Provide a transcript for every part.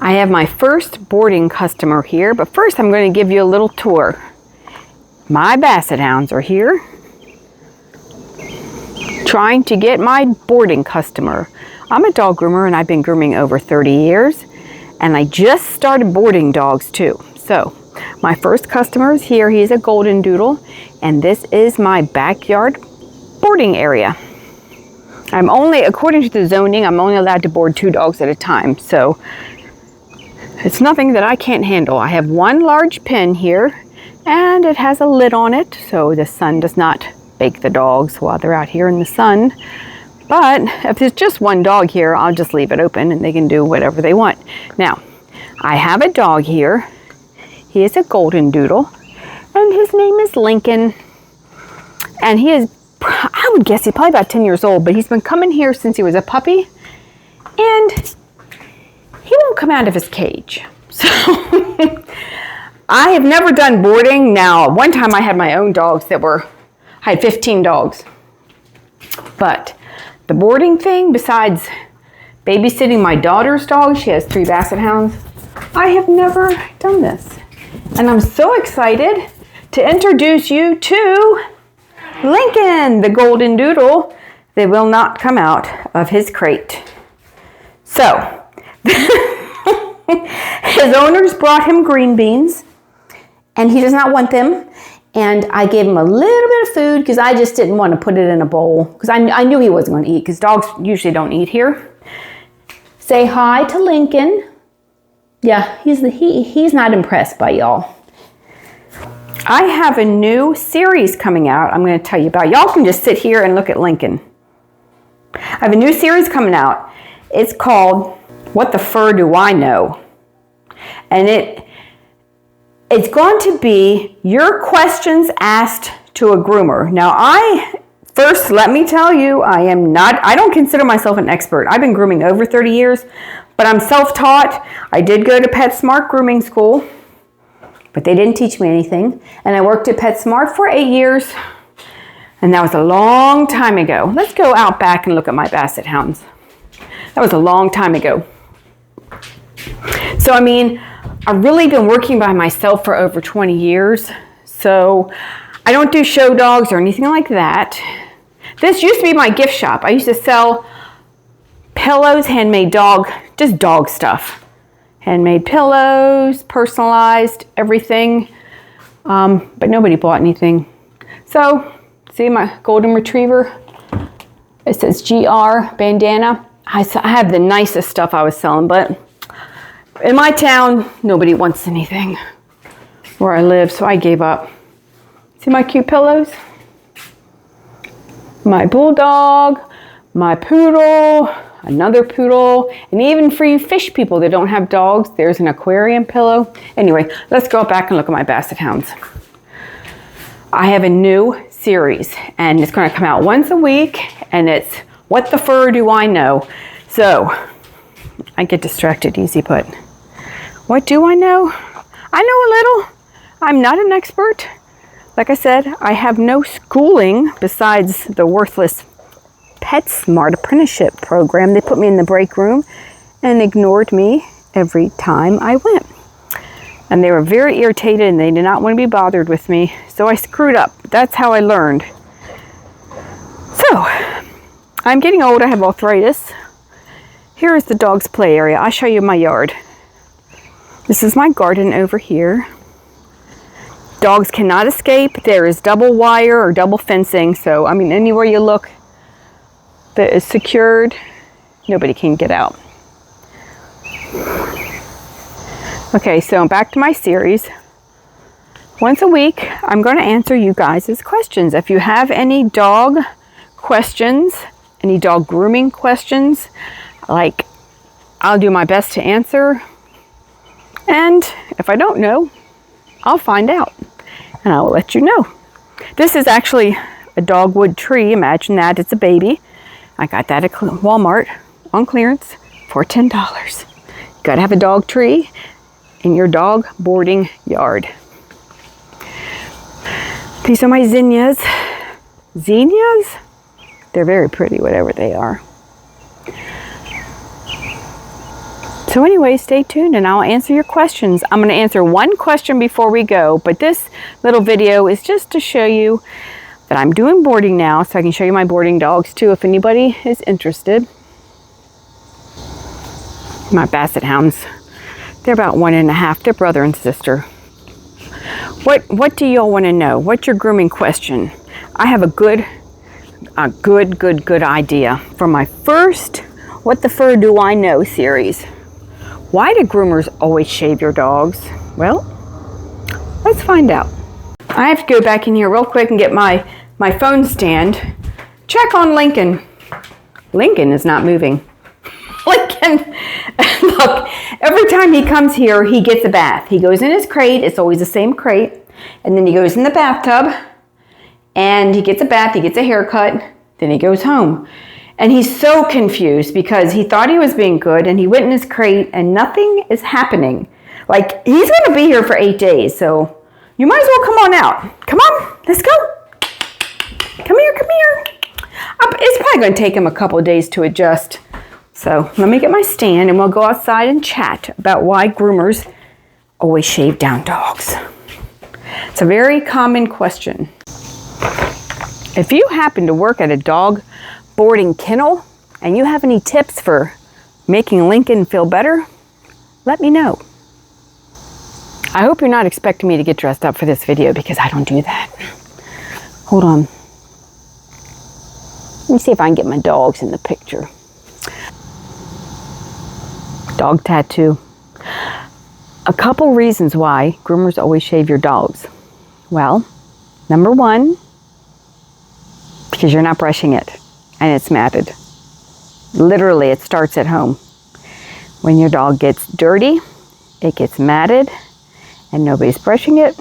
I have my first boarding customer here, but first I'm going to give you a little tour. My Basset Hounds are here, trying to get my boarding customer. I'm a dog groomer and I've been grooming over 30 years, and I just started boarding dogs too. So my first customer is here. He's a golden doodle, and this is my backyard boarding area. I'm only, according to the zoning, I'm only allowed to board 2 dogs at a time. So it's nothing that I can't handle. I have one large pen here, and it has a lid on it so the sun does not bake the dogs while they're out here in the sun. But if there's just one dog here, I'll just leave it open and they can do whatever they want. Now, I have a dog here. He is a golden doodle, and his name is Lincoln. And he is, I would guess he's probably about 10 years old, but he's been coming here since he was a puppy, and he won't come out of his cage. So I have never done boarding. Now, one time I had my own dogs I had 15 dogs. But the boarding thing, besides babysitting my daughter's dog, she has 3 Basset Hounds, I have never done this. And I'm so excited to introduce you to Lincoln, the golden doodle. They will not come out of his crate. So, his owners brought him green beans, and he does not want them. And I gave him a little bit of food because I just didn't want to put it in a bowl because I knew he wasn't going to eat, because dogs usually don't eat here. Say hi to Lincoln. Yeah, he's not impressed by y'all. I have a new series coming out I'm going to tell you about. Y'all can just sit here and look at Lincoln. I have a new series coming out. It's called What the Fur Do I Know? And it's going to be your questions asked to a groomer. Now, let me tell you, I don't consider myself an expert. I've been grooming over 30 years, but I'm self-taught. I did go to PetSmart grooming school, but they didn't teach me anything. And I worked at PetSmart for 8 years, and that was a long time ago. Let's go out back and look at my Basset Hounds. That was a long time ago. So, I've really been working by myself for over 20 years. So, I don't do show dogs or anything like that. This used to be my gift shop. I used to sell pillows, handmade just dog stuff. Handmade pillows, personalized, everything. But nobody bought anything. So, see my golden retriever? It says GR bandana. I have the nicest stuff I was selling, but in my town, nobody wants anything where I live, so I gave up. See my cute pillows? My bulldog, my poodle, another poodle, and even for you fish people that don't have dogs, there's an aquarium pillow. Anyway, let's go back and look at my Basset Hounds. I have a new series, and it's going to come out once a week, and it's What the Fur Do I Know? So, I get distracted, easy put. What do I know? I know a little. I'm not an expert. Like I said, I have no schooling besides the worthless PetSmart apprenticeship program. They put me in the break room and ignored me every time I went. And they were very irritated and they did not want to be bothered with me. So I screwed up. That's how I learned. So, I'm getting old. I have arthritis. Here is the dog's play area. I'll show you my yard. This is my garden over here. Dogs cannot escape. There is double wire or double fencing. So, anywhere you look that is secured, nobody can get out. Okay, so back to my series. Once a week, I'm going to answer you guys' questions. If you have any dog questions, any dog grooming questions, I'll do my best to answer. And if I don't know, I'll find out and I will let you know. This is actually a dogwood tree. Imagine that. It's a baby. I got that at Walmart on clearance for $10. Got to have a dog tree in your dog boarding yard. These are my zinnias. Zinnias? They're very pretty, whatever they are. So anyway, stay tuned and I'll answer your questions. I'm going to answer one question before we go, but this little video is just to show you that I'm doing boarding now, so I can show you my boarding dogs too if anybody is interested. My Basset Hounds, they're about 1.5. They're brother and sister. What do y'all want to know? What's your grooming question? I have a good idea for my first What the Fur Do I Know series. Why do groomers always shave your dogs? Well, let's find out. I have to go back in here real quick and get my phone stand. Check on Lincoln. Lincoln is not moving. Lincoln, look, every time he comes here, he gets a bath. He goes in his crate. It's always the same crate. And then he goes in the bathtub and he gets a bath. He gets a haircut. Then he goes home. And he's so confused because he thought he was being good and he went in his crate and nothing is happening. Like, he's going to be here for 8 days, so you might as well come on out. Come on, let's go. Come here, come here. It's probably going to take him a couple of days to adjust. So let me get my stand and we'll go outside and chat about why groomers always shave down dogs. It's a very common question. If you happen to work at a dog boarding kennel and you have any tips for making Lincoln feel better, let me know. I hope you're not expecting me to get dressed up for this video because I don't do that. Hold on. Let me see if I can get my dogs in the picture. Dog tattoo. A couple reasons why groomers always shave your dogs. Well, number one, because you're not brushing it and it's matted. Literally, it starts at home. When your dog gets dirty, it gets matted, and nobody's brushing it,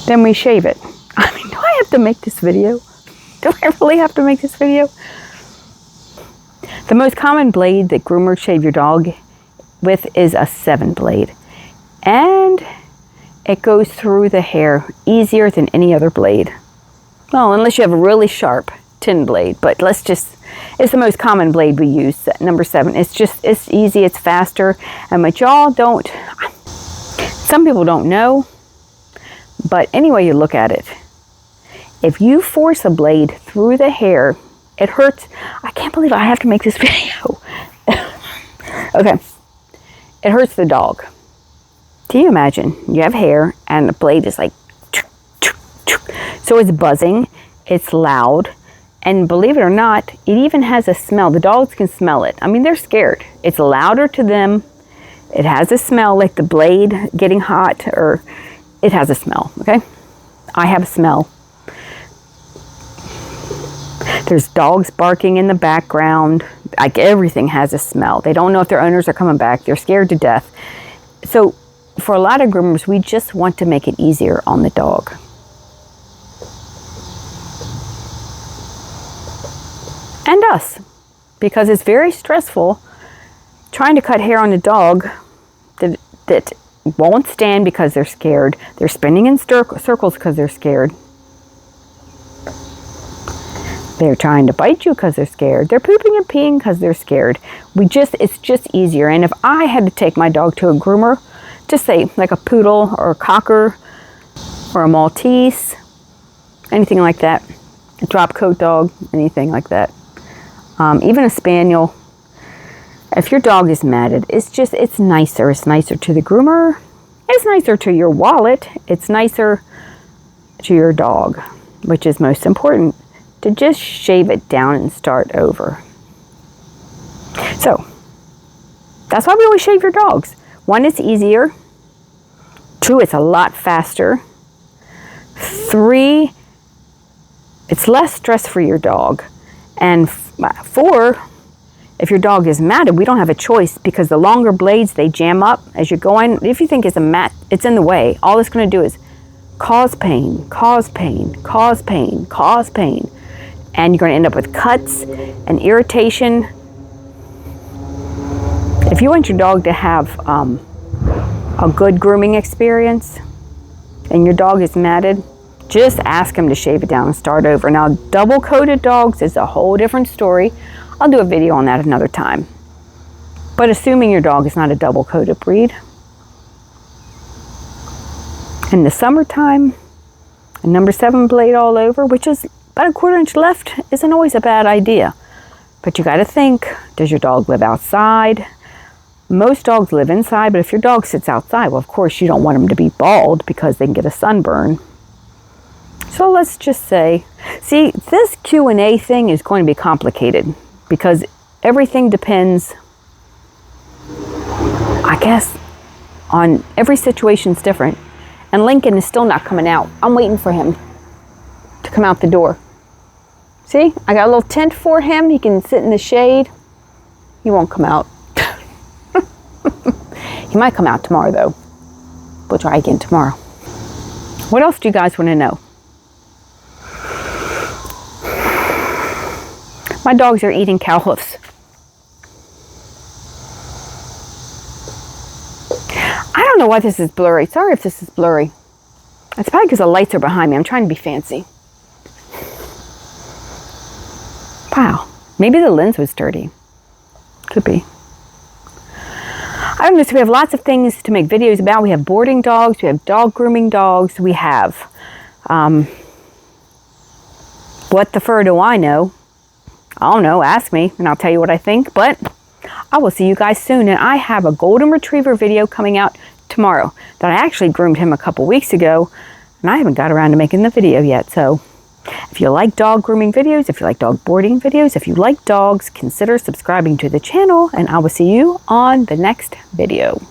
then we shave it. I mean, do I have to make this video? Do I really have to make this video? The most common blade that groomers shave your dog with is a 7 blade. And it goes through the hair easier than any other blade. Well, unless you have a really sharp 10 blade, but it's the most common blade we use, number 7. It's easy, it's faster, and what y'all don't, some people don't know, but any way you look at it, if you force a blade through the hair, it hurts. I can't believe I have to make this video. Okay, it hurts the dog. Can you imagine? You have hair and the blade is like, so it's buzzing, it's loud, and believe it or not, it even has a smell. The dogs can smell it. I mean, they're scared. It's louder to them. It has a smell like the blade getting hot, or it has a smell, okay? I have a smell. There's dogs barking in the background. Like, everything has a smell. They don't know if their owners are coming back. They're scared to death. So for a lot of groomers, we just want to make it easier on the dog. And us, because it's very stressful trying to cut hair on a dog that won't stand because they're scared. They're spinning in circles because they're scared. They're trying to bite you because they're scared. They're pooping and peeing because they're scared. It's just easier. And if I had to take my dog to a groomer, just say like a poodle or a cocker or a Maltese, anything like that, a drop coat dog, anything like that. Even a spaniel. If your dog is matted, it's nicer. It's nicer to the groomer. It's nicer to your wallet. It's nicer to your dog, which is most important, to just shave it down and start over. So that's why we always shave your dogs. 1, it's easier. 2, it's a lot faster. 3, it's less stress for your dog. And 4, if your dog is matted, we don't have a choice, because the longer blades, they jam up as you go in. If you think it's a mat, it's in the way. All it's going to do is cause pain, cause pain, cause pain, cause pain. And you're going to end up with cuts and irritation. If you want your dog to have a good grooming experience and your dog is matted, just ask him to shave it down and start over. Now, double-coated dogs is a whole different story. I'll do a video on that another time. But assuming your dog is not a double-coated breed, in the summertime, a number 7 blade all over, which is about a 1/4 inch left, isn't always a bad idea. But you got to think, does your dog live outside? Most dogs live inside, but if your dog sits outside, well, of course, you don't want them to be bald because they can get a sunburn. So let's just say, see, this Q&A thing is going to be complicated because everything depends, I guess, on every situation's different. And Lincoln is still not coming out. I'm waiting for him to come out the door. See, I got a little tent for him. He can sit in the shade. He won't come out. He might come out tomorrow, though. We'll try again tomorrow. What else do you guys want to know? My dogs are eating cow hoofs. I don't know why this is blurry. Sorry if this is blurry. It's probably because the lights are behind me. I'm trying to be fancy. Wow. Maybe the lens was dirty. Could be. I don't know, so we have lots of things to make videos about. We have boarding dogs, we have dog grooming dogs, we have, what the fur do I know? I don't know, ask me and I'll tell you what I think, but I will see you guys soon. And I have a golden retriever video coming out tomorrow that I actually groomed him a couple weeks ago and I haven't got around to making the video yet. So if you like dog grooming videos, if you like dog boarding videos, if you like dogs, consider subscribing to the channel and I will see you on the next video.